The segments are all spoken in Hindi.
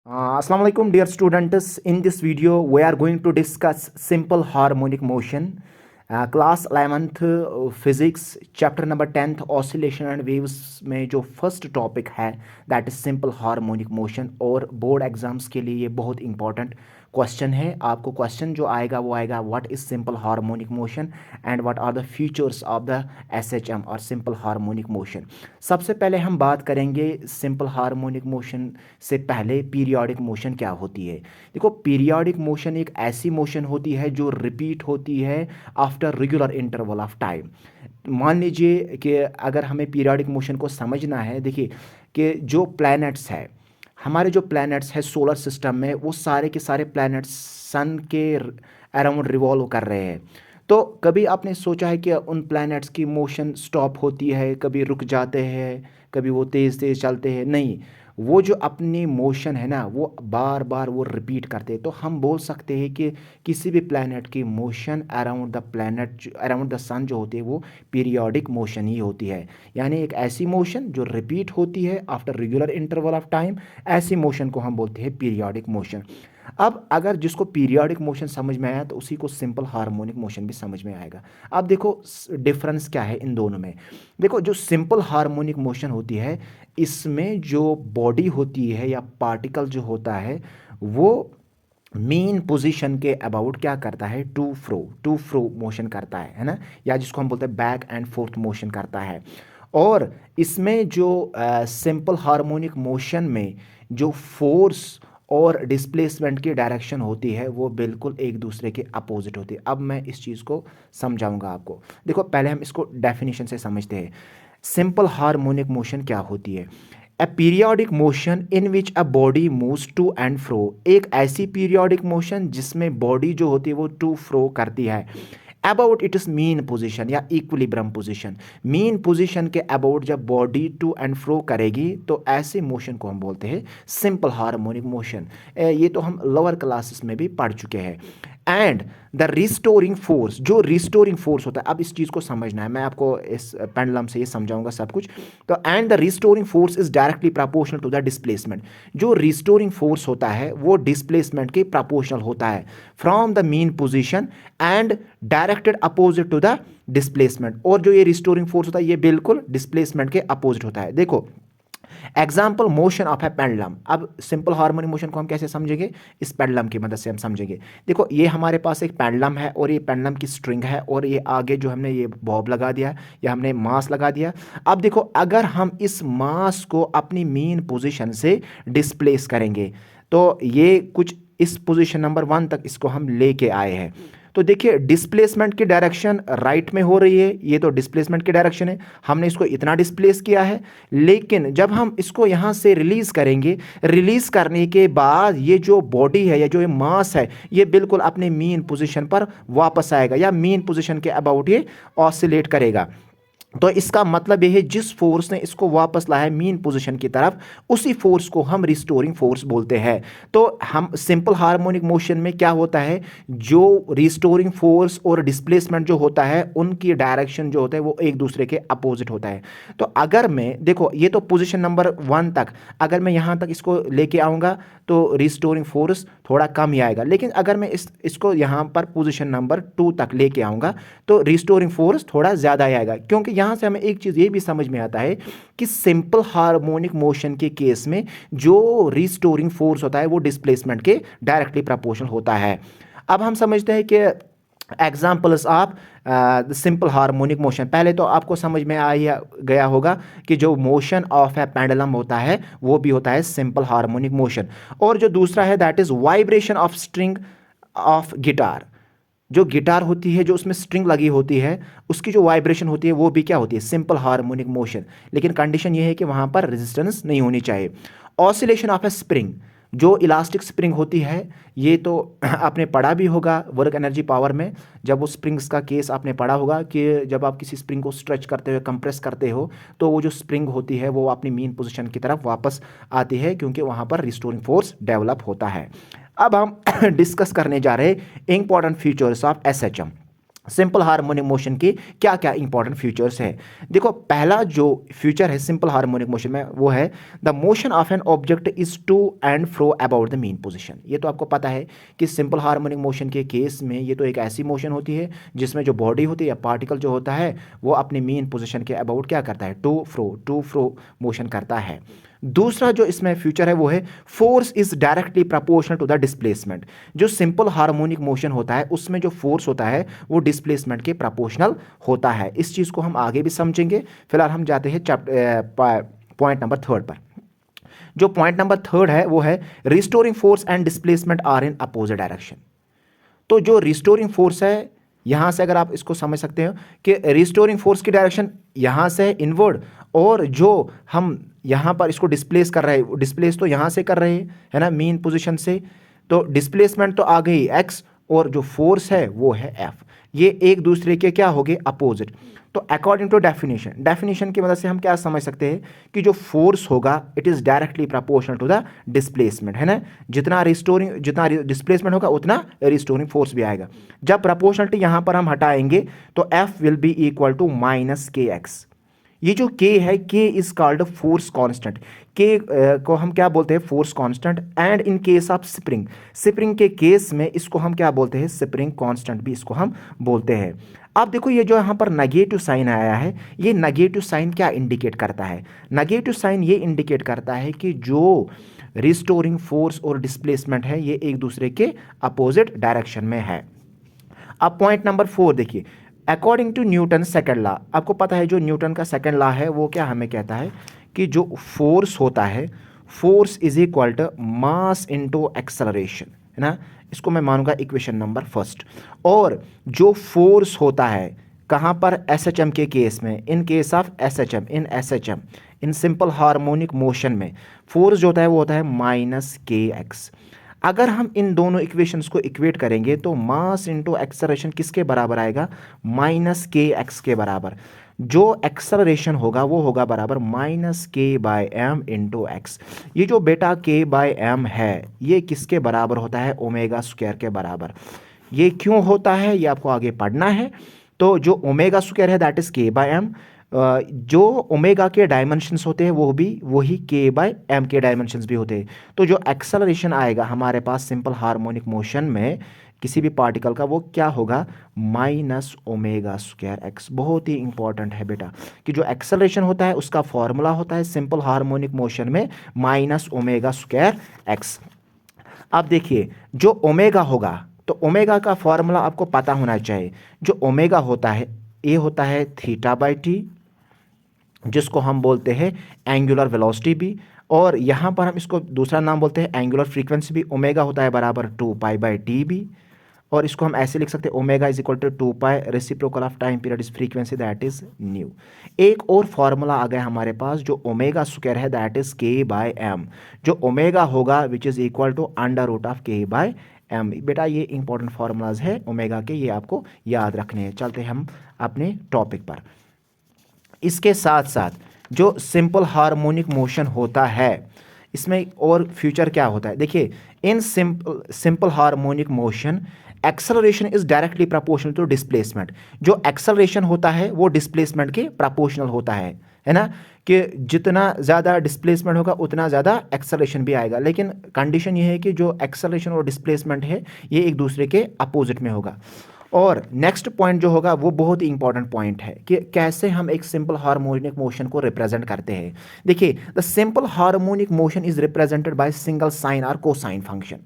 Assalamu alaikum dear students. In this video we are going to discuss simple harmonic motion. Class 11th physics chapter number 10th oscillation and waves में जो फर्स्ट टॉपिक है that is simple harmonic motion और बोर्ड एग्जाम्स के लिए ये बहुत इंपॉर्टेंट क्वेश्चन है। आपको क्वेश्चन जो आएगा वो आएगा what is simple harmonic motion and what are the features of the SHM और सिंपल हार्मोनिक मोशन। सबसे पहले हम बात करेंगे सिंपल हार्मोनिक मोशन से पहले पीरियोडिक मोशन क्या होती है। देखो, पीरियोडिक मोशन एक ऐसी मोशन होती है जो रिपीट होती है after regular interval of time. मान लीजिए कि अगर हमें पीरियोडिक मोशन को समझना है, देखिए कि जो प्लैनेट्स है, हमारे जो प्लैनेट्स है सोलर सिस्टम में, वो सारे के सारे प्लैनेट्स सन के अराउंड रिवॉल्व कर रहे हैं। तो कभी आपने सोचा है कि उन प्लैनेट्स की मोशन स्टॉप होती है, कभी रुक जाते हैं, कभी वो तेज़ तेज़ चलते हैं? नहीं, वो जो अपनी मोशन है ना वो बार बार वो रिपीट करते हैं। तो हम बोल सकते हैं कि किसी भी प्लैनेट की motion around the planet around the sun जो होती है वो पीरियोडिक मोशन ही होती है। यानी एक ऐसी मोशन जो रिपीट होती है after regular interval of time, ऐसी मोशन को हम बोलते हैं पीरियोडिक मोशन। अब अगर जिसको पीरियोडिक मोशन समझ में आया तो उसी को सिंपल हार्मोनिक मोशन भी समझ में आएगा। अब देखो डिफरेंस क्या है इन दोनों में। देखो, जो सिंपल हार्मोनिक मोशन होती है इसमें जो बॉडी होती है या पार्टिकल जो होता है वो मेन पोजीशन के अबाउट क्या करता है, टू फ्रो मोशन करता है ना, या जिसको हम बोलते हैं बैक एंड फोर्थ मोशन करता है। और इसमें जो सिंपल हार्मोनिक मोशन में जो फोर्स और डिस्प्लेसमेंट की डायरेक्शन होती है वो बिल्कुल एक दूसरे के अपोजिट होती है। अब मैं इस चीज़ को समझाऊंगा आपको। देखो, पहले हम इसको डेफिनेशन से समझते हैं। सिंपल हार्मोनिक मोशन क्या होती है? A periodic motion in which a body moves to and fro. एक ऐसी पीरियोडिक मोशन जिसमें बॉडी जो होती है वो टू फ्रो करती है about it is mean position या इक्विलिब्रियम पोजीशन। मीन पोजीशन के अबाउट जब बॉडी टू एंड फ्रो करेगी तो ऐसे मोशन को हम बोलते हैं सिंपल हार्मोनिक मोशन। ये तो हम लोअर क्लासेस में भी पढ़ चुके हैं। एंड द रिस्टोरिंग फोर्स, जो रिस्टोरिंग फोर्स होता है, अब इस चीज़ को समझना है, मैं आपको इस पेंडुलम से ये समझाऊंगा सब कुछ। तो and the restoring force is directly proportional to the displacement. जो रिस्टोरिंग फोर्स होता है वो डिस्प्लेसमेंट के प्रोपोर्शनल होता है from the mean position and directed opposite to the displacement. और जो ये रिस्टोरिंग फोर्स होता है ये बिल्कुल डिस्प्लेसमेंट के अपोजिट होता है। देखो, example motion of A pendulum. अब सिंपल हार्मोनिक मोशन को हम कैसे समझेंगे? इस पेंडुलम की मदद से हम समझेंगे। देखो, ये हमारे पास एक पेंडुलम है और ये पेंडुलम की स्ट्रिंग है और ये आगे जो हमने ये बॉब लगा दिया या हमने मास लगा दिया। अब देखो, अगर हम इस मास को अपनी मीन पोजीशन से डिस्प्लेस करेंगे तो ये कुछ इस पोजीशन नंबर 1 तक इसको हम लेके आए हैं। तो देखिए, डिस्प्लेसमेंट की डायरेक्शन राइट में हो रही है, ये तो डिस्प्लेसमेंट की डायरेक्शन है, हमने इसको इतना डिस्प्लेस किया है। लेकिन जब हम इसको यहाँ से रिलीज़ करेंगे, रिलीज़ करने के बाद ये जो बॉडी है या जो ये मास है ये बिल्कुल अपने मीन पोजीशन पर वापस आएगा या मीन पोजीशन के अबाउट ये ऑसिलेट करेगा। तो इसका मतलब यह है जिस फोर्स ने इसको वापस लाया है मीन पोजीशन की तरफ, उसी फोर्स को हम रिस्टोरिंग फोर्स बोलते हैं। तो हम सिंपल हार्मोनिक मोशन में क्या होता है, जो रिस्टोरिंग फोर्स और डिस्प्लेसमेंट जो होता है उनकी डायरेक्शन जो होता है वो एक दूसरे के अपोजिट होता है। तो अगर मैं देखो, ये तो पोजीशन नंबर 1 तक, अगर मैं यहाँ तक इसको लेके आऊँगा तो रिस्टोरिंग फोर्स थोड़ा कम ही आएगा। लेकिन अगर मैं इसको यहाँ पर पोजीशन नंबर 2 तक लेके आऊँगा तो रिस्टोरिंग फोर्स थोड़ा ज़्यादा ही आएगा। क्योंकि यहाँ से हमें एक चीज़ ये भी समझ में आता है कि सिंपल हार्मोनिक मोशन के केस में जो रिस्टोरिंग फोर्स होता है वो डिस्प्लेसमेंट के डायरेक्टली प्रोपोर्शनल होता है। अब हम समझते हैं कि examples of the simple harmonic motion. पहले तो आपको समझ में आ गया होगा कि जो मोशन ऑफ ए पेंडुलम होता है वो भी होता है सिंपल हार्मोनिक मोशन। और जो दूसरा है that is vibration of string of guitar. जो गिटार होती है, जो उसमें स्ट्रिंग लगी होती है, उसकी जो वाइब्रेशन होती है वो भी क्या होती है, सिंपल हार्मोनिक मोशन। लेकिन कंडीशन ये है कि वहाँ पर रेजिस्टेंस नहीं होनी चाहिए। ऑसिलेशन ऑफ ए स्प्रिंग, जो इलास्टिक स्प्रिंग होती है, ये तो आपने पढ़ा भी होगा वर्क एनर्जी पावर में, जब वो स्प्रिंग्स का केस आपने पढ़ा होगा कि जब आप किसी स्प्रिंग को स्ट्रेच करते हुए कंप्रेस करते हो तो वो जो स्प्रिंग होती है वो अपनी मीन पोजीशन की तरफ वापस आती है क्योंकि वहाँ पर रिस्टोरिंग फोर्स डेवलप होता है। अब हम डिस्कस करने जा रहे हैं important features of SHM, simple harmonic motion के क्या क्या इंपॉर्टेंट फीचर्स है। देखो पहला जो फीचर है सिंपल हार्मोनिक मोशन में वो है the motion of an object is to and fro about the mean position. ये तो आपको पता है कि सिंपल हार्मोनिक मोशन के केस में ये तो एक ऐसी मोशन होती है जिसमें जो बॉडी होती है या पार्टिकल जो होता है वो अपनी मीन पोजीशन के अबाउट क्या करता है, टू फ्रो मोशन करता है। दूसरा जो इसमें फ्यूचर है वो है force is directly proportional to the displacement. जो सिंपल हार्मोनिक मोशन होता है उसमें जो फोर्स होता है वो डिस्प्लेसमेंट के प्रपोर्शनल होता है। इस चीज़ को हम आगे भी समझेंगे। फिलहाल हम जाते हैं पॉइंट नंबर थर्ड पर। जो पॉइंट नंबर थर्ड है वो है restoring force and displacement are in opposite direction. तो जो रिस्टोरिंग फोर्स है यहाँ से अगर आप इसको समझ सकते हो कि रिस्टोरिंग फोर्स की डायरेक्शन यहाँ से है इनवर्ड, और जो हम यहाँ पर इसको डिस्प्लेस कर रहे हैं डिस्प्लेस तो यहाँ से कर रहे हैं है ना मीन पोजीशन से, तो डिस्प्लेसमेंट तो आ गई x और जो फोर्स है वो है F। ये एक दूसरे के क्या हो गए, अपोजिट। तो अकॉर्डिंग टू डेफिनेशन की मदद से हम क्या समझ सकते हैं कि जो फोर्स होगा it is directly proportional to the displacement, है ना। जितना डिस्प्लेसमेंट होगा उतना रिस्टोरिंग फोर्स भी आएगा। जब प्रोपोर्शनलिटी यहाँ पर हम हटाएंगे तो F will be equal to -kx। ये जो k है k is called force constant. k को हम क्या बोलते हैं, force constant. And in case of spring के केस में इसको हम क्या बोलते हैं, स्प्रिंग कांस्टेंट भी इसको हम बोलते हैं। अब देखो ये जो यहाँ पर नेगेटिव साइन आया है, ये नेगेटिव साइन क्या इंडिकेट करता है, नेगेटिव साइन ये इंडिकेट करता है कि जो रिस्टोरिंग फोर्स और डिस्प्लेसमेंट है ये एक दूसरे के अपोजिट डायरेक्शन में है। अब पॉइंट नंबर 4 देखिए, according to Newton second law. आपको पता है जो न्यूटन का सेकंड लॉ है वो क्या हमें कहता है कि जो फोर्स होता है, force is equal to mass into acceleration, है ना। इसको मैं मानूंगा इक्वेशन नंबर फर्स्ट। और जो फोर्स होता है कहाँ पर, SHM के केस में, इन case of SHM in simple harmonic motion में फोर्स जो होता है वो होता है -kx। अगर हम इन दोनों इक्वेशंस को इक्वेट करेंगे तो मास इनटू एक्सेलरेशन किसके बराबर आएगा, -kx के बराबर। जो एक्सेलरेशन होगा वो होगा बराबर -k/m इंटू एक्स। ये जो बेटा k/m है ये किसके बराबर होता है, ओमेगा स्क्वायर के बराबर। ये क्यों होता है ये आपको आगे पढ़ना है। तो जो ओमेगा स्क्वायर है दैट इज k/m, जो ओमेगा के डायमेंशंस होते हैं वो भी वही k/m के डायमेंशंस भी होते हैं। तो जो एक्सेलरेशन आएगा हमारे पास सिंपल हार्मोनिक मोशन में किसी भी पार्टिकल का वो क्या होगा, -ω²x। बहुत ही इंपॉर्टेंट है बेटा कि जो एक्सेलरेशन होता है उसका फॉर्मूला होता है सिंपल हार्मोनिक मोशन में -ω²x। अब देखिए जो ओमेगा होगा तो ओमेगा का फॉर्मूला आपको पता होना चाहिए। जो ओमेगा होता है ये होता है θ/t, जिसको हम बोलते हैं एंगुलर वेलोसिटी भी, और यहाँ पर हम इसको दूसरा नाम बोलते हैं एंगुलर फ्रीक्वेंसी भी। ओमेगा होता है बराबर 2π/t भी, और इसको हम ऐसे लिख सकते हैं omega is equal to 2π reciprocal of time period is frequency that is nu. एक और फॉर्मूला आ गया हमारे पास जो ओमेगा स्क्वायर है दैट इज k/m। जो ओमेगा होगा which is equal to √of k/m। बेटा ये इंपॉर्टेंट फार्मूलाज है ओमेगा के, ये आपको याद रखने हैं। चलते हम अपने टॉपिक पर। इसके साथ साथ जो सिंपल हार्मोनिक मोशन होता है इसमें और फ्यूचर क्या होता है, देखिए in simple harmonic motion acceleration is directly proportional to displacement. जो एक्सेलरेशन होता है वो डिस्प्लेसमेंट के प्रोपोर्शनल होता है ना, कि जितना ज़्यादा डिस्प्लेसमेंट होगा उतना ज़्यादा एक्सेलरेशन भी आएगा। लेकिन कंडीशन ये है कि जो एक्सेलरेशन और डिस्प्लेसमेंट है ये एक दूसरे के अपोजिट में होगा। और नेक्स्ट पॉइंट जो होगा वो बहुत ही इंपॉर्टेंट पॉइंट है कि कैसे हम एक सिंपल हार्मोनिक मोशन को रिप्रेजेंट करते हैं। देखिए the simple harmonic motion is represented by single sine और कोसाइन फंक्शन।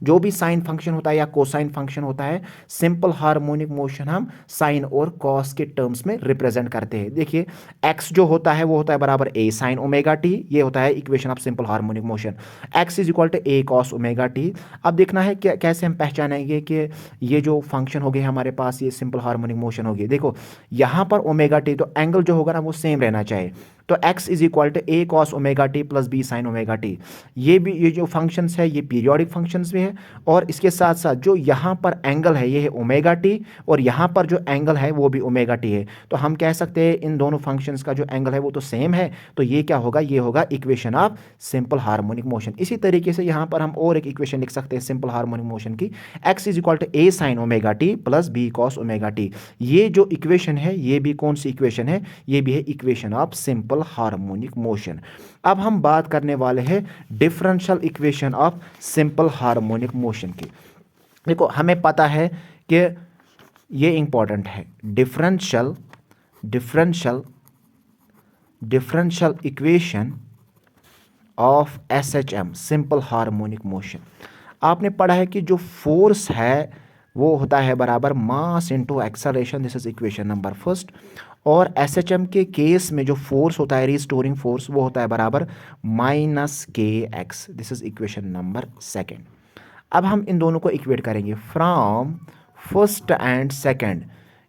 जो भी साइन फंक्शन होता है या कोसाइन फंक्शन होता है, सिंपल हार्मोनिक मोशन हम साइन और कॉस के टर्म्स में रिप्रेजेंट करते हैं। देखिए x जो होता है वो होता है बराबर a sin ωt, ये होता है equation of simple harmonic motion. x is equal to a cos ωt। अब देखना है कि कैसे हम पहचानेंगे कि ये जो फंक्शन हो गए हमारे पास ये सिंपल हार्मोनिक मोशन होगी। देखो यहाँ पर ωt तो एंगल जो होगा ना वो सेम रहना चाहिए। तो x is equal to a cos omega t plus b sin omega t. ये जो फंक्शंस है ये पीरियोडिक फंक्शंस भी है, और इसके साथ साथ जो यहाँ पर एंगल है ये है ओमेगा टी, और यहाँ पर जो एंगल है वो भी ओमेगा टी है। तो हम कह सकते हैं इन दोनों फंक्शंस का जो एंगल है वो तो सेम है, तो ये क्या होगा, ये होगा equation of simple harmonic motion. इसी तरीके से यहाँ पर हम और एक इक्वेशन लिख सकते हैं सिंपल हार्मोनिक मोशन की, x is equal to a sin omega t plus b cos omega t. ये जो इक्वेशन है ये भी कौन सी इक्वेशन है, ये भी है equation of simple harmonic motion. अब हम बात करने वाले हैं differential equation of simple harmonic motion की। देखो हमें पता है कि ये इंपॉर्टेंट है, differential equation of SHM simple harmonic motion. आपने पढ़ा है कि जो फोर्स है वो होता है बराबर मास into acceleration, this is equation number first. और SHM के केस में जो फोर्स होता है रिस्टोरिंग फोर्स वो होता है बराबर minus kx, this is equation number second. अब हम इन दोनों को इक्वेट करेंगे from first and second,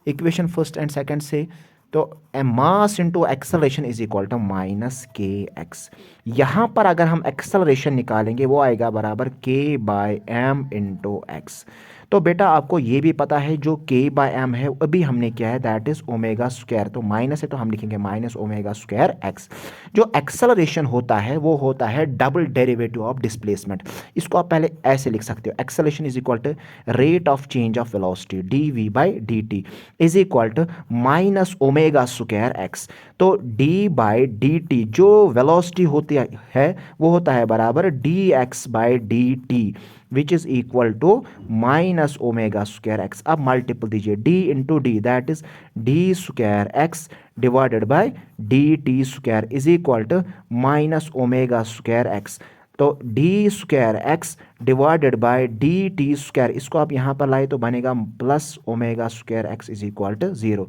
equation first and second से, तो mass into acceleration is equal to minus kx। यहाँ पर अगर हम एक्सेलरेशन निकालेंगे वो आएगा बराबर k by m into x. तो बेटा आपको ये भी पता है जो k बाय एम है अभी हमने किया है दैट इज ओमेगा स्क्वायर, तो माइनस है तो हम लिखेंगे माइनस ओमेगा स्क्वायर एक्स। जो एक्सेलरेशन होता है वो होता है डबल डेरिवेटिव ऑफ डिस्प्लेसमेंट। इसको आप पहले ऐसे लिख सकते हो, acceleration is equal to rate of change of velocity d by d t is equal to minus omega square x. तो d बाई डी टी जो वेलोसिटी होती है वो होता है बराबर d x by d t which is equal to minus omega square x. अब मल्टीपल दीजिए d into d that is d square x divided by d t square is equal to minus omega square x. तो d square x divided by d t square, इसको आप यहाँ पर लाए तो बनेगा plus omega square x is equal to 0।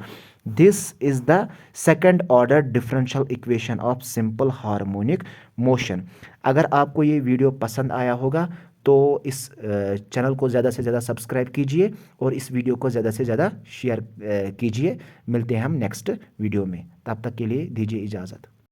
This is the second order differential equation of simple harmonic motion. अगर आपको ये वीडियो पसंद आया होगा तो इस चैनल को ज़्यादा से ज़्यादा सब्सक्राइब कीजिए और इस वीडियो को ज़्यादा से ज़्यादा शेयर कीजिए। मिलते हैं हम नेक्स्ट वीडियो में, तब तक के लिए दीजिए इजाज़त।